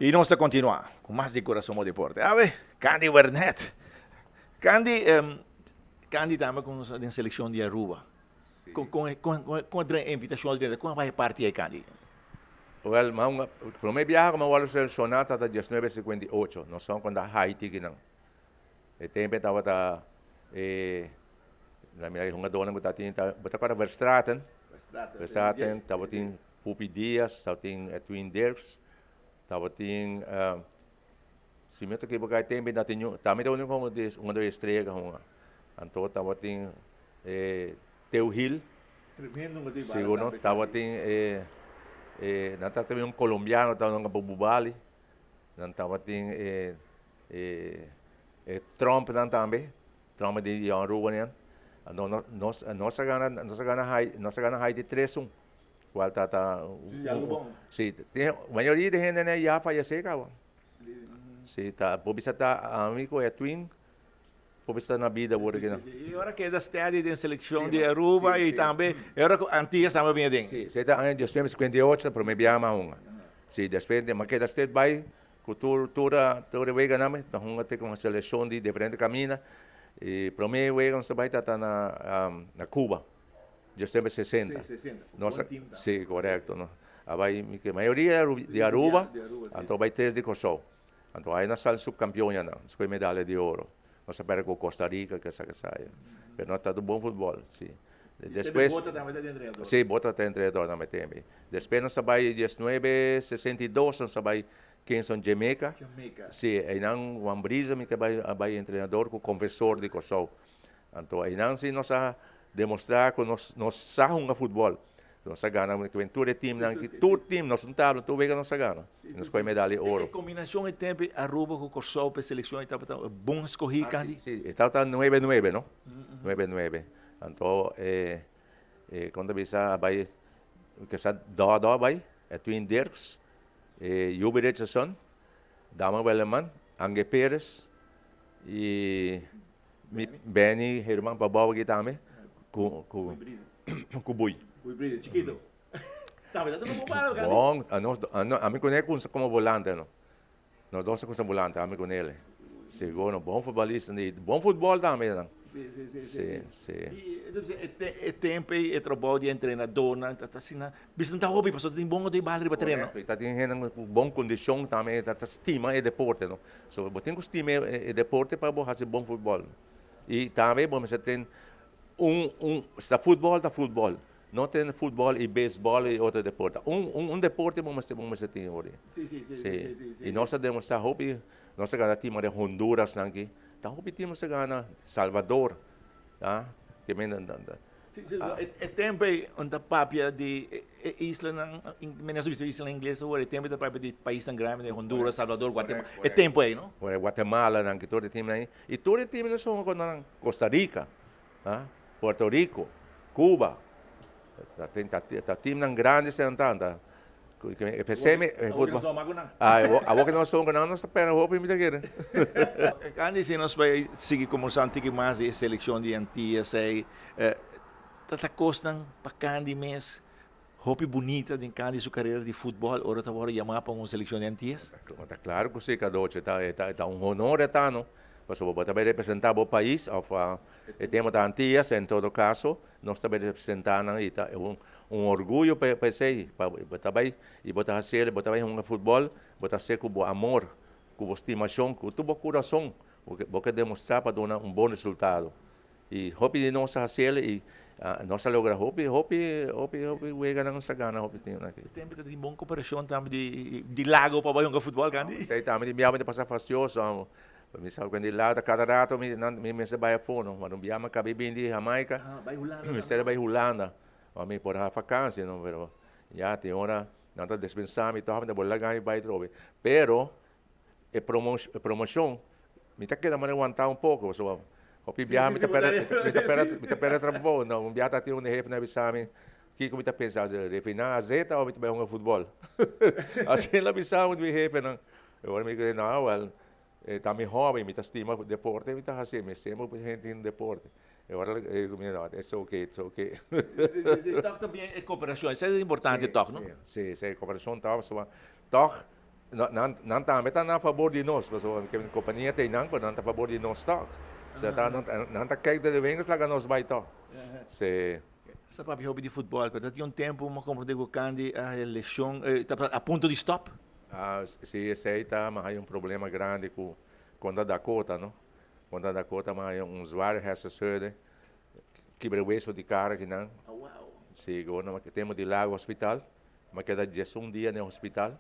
E nós vamos continuar com mais de coração ao deporte. A ver, Candy Wernet. Candy também com a seleção de Aruba. Com a invitação de como vai partir aí, Candy? Well, para mim viajar como wala selecionado até 1958. Nós somos quando Haiti que não. E tempo estava na minha jogadora que estava para Verstraten. Verstraten, estava tem Pupi Dias, estava tem Edwin Dirks, estava tem se me toque porque tempo ainda tinha também tinha uma das estrelas então estava tem Teo Hill. Segundo estava tem nós também colombiano, estava no Bubali. Nós estava tem Trump também, Trump de Aruba né. Nossa gana Haiti 3-1. Qual tá sim, tem a maioria de gente né já faleceu cara. Sim, tá, por isso tá amigo é twin, por isso na vida agora que não. E agora que é da cidade de seleção de Aruba e também, agora antiga também bem sim. Sim, tá em 1958 para me viajar uma. Sim, depois de mas que da state vai cultura vega name, então até com a seleção de diferente caminho e para mim vega não vai estar na Cuba. 1960. Nossa, sim, correto, não. A maioria de Aruba, então vai ter de Kosovo. Então aí nós saímos subcampeão já não, com medalha de ouro. Nós sabemos com Costa Rica que essa sai. Mas nós está do bom futebol, sim. Depois sim, bota até treinador também tem. Depois nós vai em 1962 nós vai Kingston, Jamaica. Sim, aí não uma brisa que vai treinador com confessor de Kosovo. Então aí não se nós demonstrar que nós sabemos futebol. Nós ganhamos que todo time nós não tá, tu vega nós ganhamos. Nós com medalha de ouro. A combinação de tempo Aruba com Kosovo para seleção estava bom escolher Candy. Sim, estava 9-9, não? 9-9. Então quando bisa vai que sa do vai Twin Dirks, Yubi Richardson, Dama Welleman, Ange Pérez e Benny Herman Babaw kita kami. Kuboy. Kuboy, chiquito. Estava dando como para cara. Bom, a mim com ele como volante, não. Nós dois como volante, a mim com ele. Segundo, bom futebolista, bom futebol também, não. Sim. E tempo e trabalho de treinador, não, tá assim, bis não tá hobby, mas tem bom de bala para treinar. Tá tem bom condição também, tá estima e deporte, não. So, botem estima e deporte para fazer bom futebol. E também bom, você tem está futebol, não tem futebol e beisebol e outro deporte. Deporte vamos ter hoje. Sim. E nós temos a hobby, nós ganhamos time de Honduras aqui. Tá hobby time se ganha Salvador, tá? Que men é tempo onde papia de isla menos isla inglês ou é tempo da papia de país tão grande de Honduras, Salvador, Guatemala. É tempo aí, não? Guatemala, que todo time aí. E todo time nós somos com Costa Rica, tá? Puerto Rico, Cuba. Tá time grande sentando. Pensei a que nós somos não nós pena roupa me daquele. Quando se nós vai seguir como antigo mais a seleção de Antillas aí tá costam para cada mês roupa bonita de cada sua carreira de futebol ou tá agora chamar para uma seleção de Antillas. Tá claro que sim, cada tá honor tá não. Mas o também representar o país, o tema da Antillas, em todo caso, nós também representamos e tá orgulho para ser, para também e botar ser, botar um futebol, botar ser com amor, com estimação, com todo o coração, porque demonstrar para dar bom resultado. E hope de nós fazer e nós logra hope ganhar nossa gana hope tem aqui. Tem de bom cooperação também de lago para jogar futebol, Candy. Tem também de passar fastioso. Me sabe quando ele lá cada rato me se vai a fono, mas não viama cabe bem de Jamaica. Vai Holanda. A mim por a vacância, não, pero já tem hora não tá dispensando, então a bola ganha vai trobe. Pero promoção, me tá querendo aguentar pouco, so o viajar me tá pera trabalho, não, viajar tá tem ref na bisame. Que como tá pensando, refinar a zeta ou me tá jogando futebol. Assim lá bisame de ref não. Eu me queria não, também hobby, me tá estima deporte, me tá assim, me sempre gente em deporte. Agora é ok. Toque também é cooperação, isso é importante, toque, não? Sim, cooperação, toque, não está a favor de nós, mas a companhia tem não está a favor de nós stock. Você não está querendo de vengas lá que nós vai to. Se Sa papi hobby de futebol, pero dati yung tempo mo comprende ko kandi a lesão a ponto de stop. se aceita, mas há problema grande com a Dakota, não? Quando a Dakota, mas há zware hersenschade, quebra o osso de cara que não. Wow. Se agora temos de lá o hospital, mas queda dia dia no hospital.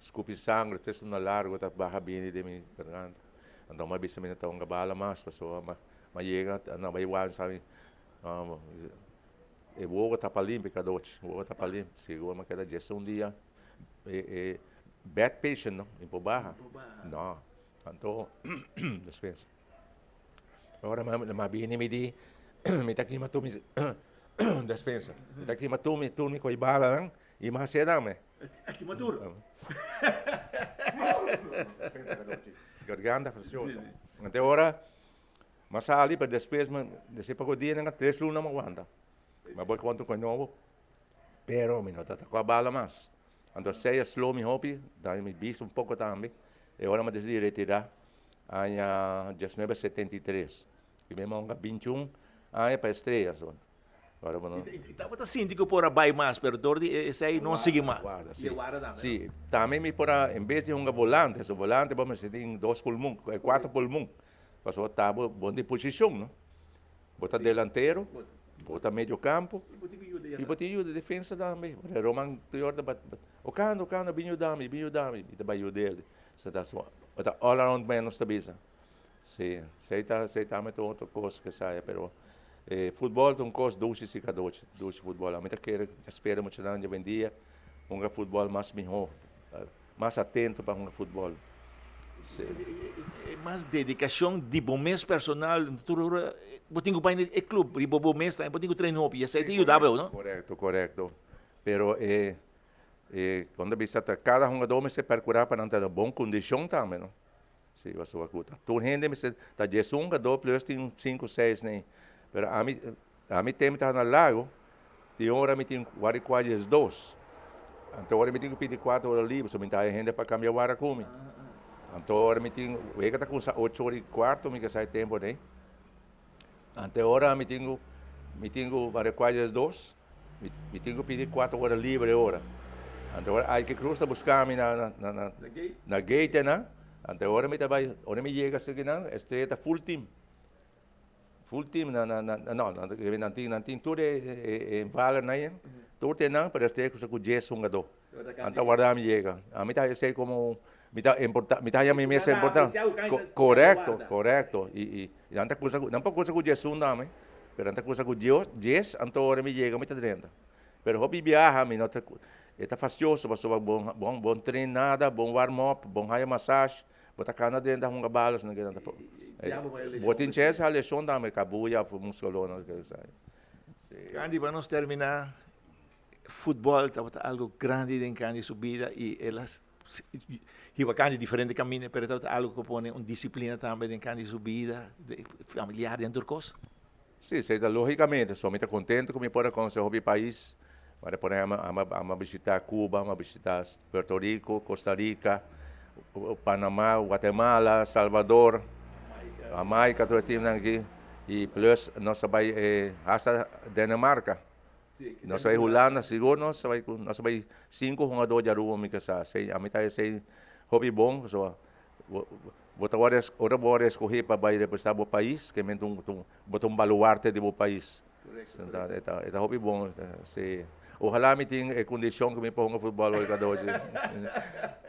Escupe sangue, texto na largo, tá barra bem de mim garganta. Então, mas bisa minha tão gabala mas pessoa, mas chega, não vai igual, sabe? E vou tá para limpo, cada noite, vou tá para limpo. Se agora mas queda dia dia, bad patient, não? Em barra. Não. Então, dispensa. Agora mas bem me di, me tá aqui mas tu me dispensa. Me tá aqui mas tu me coi bala, não? E mas se dá, me. Aqui maduro. Garganta fastidiosa. Até agora, mas ali para depois, desse pouco dia, não 3 lunas não aguenta. Mas vou contar com novo. Pero, me nota com a bala mais. Então, se eu slow me hobby, daí me bicho pouco também. E agora me decidi retirar. Em 1973. E mesmo em 21, aí para estrelas. Agora, bueno. Estava assim, digo por abai mais, pero dordi esse aí não sigue mais. Sim, também me por em vez de volante, esse volante vamos ter 2 pulmões, 4 pulmões. Mas o tabo bom de posição, não? Bota delantero, bota meio campo, e bota de defesa também. Roman Toyota, o cano binho dami, e trabalho dele. Você tá só, bota all around menos tabisa. Sim, sei tá mais outra coisa que sai, pero futebol tem coisa doce e cadoce, futebol. A gente quer espera muito grande hoje em dia, futebol mais melhor, mais atento para futebol. Mais dedicação de bom mês personal, botinho para o clube, e bom mês também, botinho treino e essa é ajudável, não? Correto. Pero quando você está cada jogador se procurar para ter boa condição também, não? Sim, você vai cuidar. Tu rende me se tá 10 jogador plus tem 5, 6 nem. Pero a mim tempo tá no lago, de hora me tem quase 2. Então hora me tem que pedir 4 horas livre, só me tá rende para cambiar o ar comigo. Então hora me tem, eu tá com 8 horas e quarto, me que sai tempo, né? Então hora me tenho quase 2, me tenho que pedir 4 horas livre hora. Então hora que cruzar buscar me na gate, né? Então hora me trabalha, hora me chega assim não, estreita full team, não tem tudo em Valer, né? Tudo tem não, para estar com o 10 jogador. Então guardar me chega. A mim tá sei como me tá a mim mesmo importante. Correto. E não pode coisa com 10 não, mas não coisa com 10, então hora me chega, me tá dentro. Pero hobby viaja, me nota tá fastidioso, mas bom treinada, bom warm up, bom raio massagem, botar cana dentro da balas, não quer botin chess a lesão da me cabuia musculona que sai. Candy, vamos terminar. Futebol é algo grande em Candy sua vida e elas hiba Candy diferente caminho, pero é algo que põe uma disciplina também em Candy sua vida familiar dentro do coisa. Sim, logicamente, sou muito contente com me pôr com o seu país. Para por exemplo, a visitar Cuba, a visitar Puerto Rico, Costa Rica, Panamá, Guatemala, Salvador, Jamaica, todo time aqui. E plus, nós vai hasta Dinamarca. Nós vai Holanda, seguro, nós vai 5 jogadores de rua, me casar. A mitad é hobby bom, só. Outra hora escolher para representar o país, que é um baluarte do país. É hobby bom. Ojalá me tenha condição que me ponga futebol hoje cada hoje.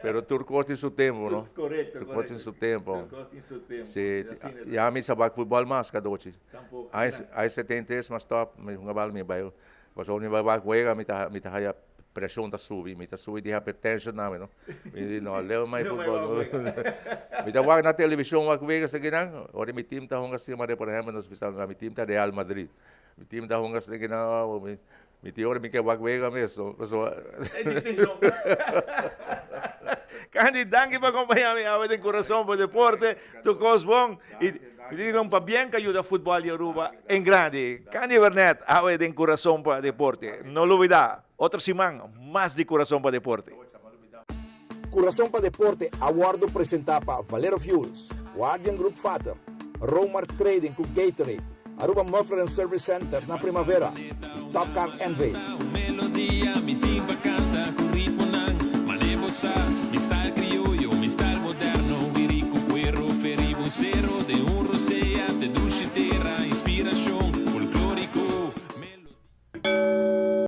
Pero tudo custa em seu tempo, não? Correto. Custa em seu tempo. Já me sabe futebol mais cada hoje. Aí 73 mas top, me jogar me vai. Mas o nível vai jogar me tá a pressão tá subir, me tá subir de hypertension não. Me não leu mais futebol. Me tá jogar na televisão vai jogar assim não. Ora me time tá jogando assim, mas por exemplo, nós precisamos me time tá Real Madrid. Me time tá jogando assim não. Mi teori mi che wagwega messo. Candy, danke per acompanharmi a vedere coração para deporte, tu cos bom e digo para bem que ajuda futebol de Aruba em grande. Candy Bernet a vedere coração para deporte. Não olvida, outra semana mais de coração para deporte. Coração para Deporte Awardo apresentava Valero Fuels, Guardian Group Fathom, Romar Trading com Gatorade, Aruba Muffler and Service Center na Primavera, e Top Car Envy. Melodia, mi timba canta con ritmo nan, manevo sa, mi sta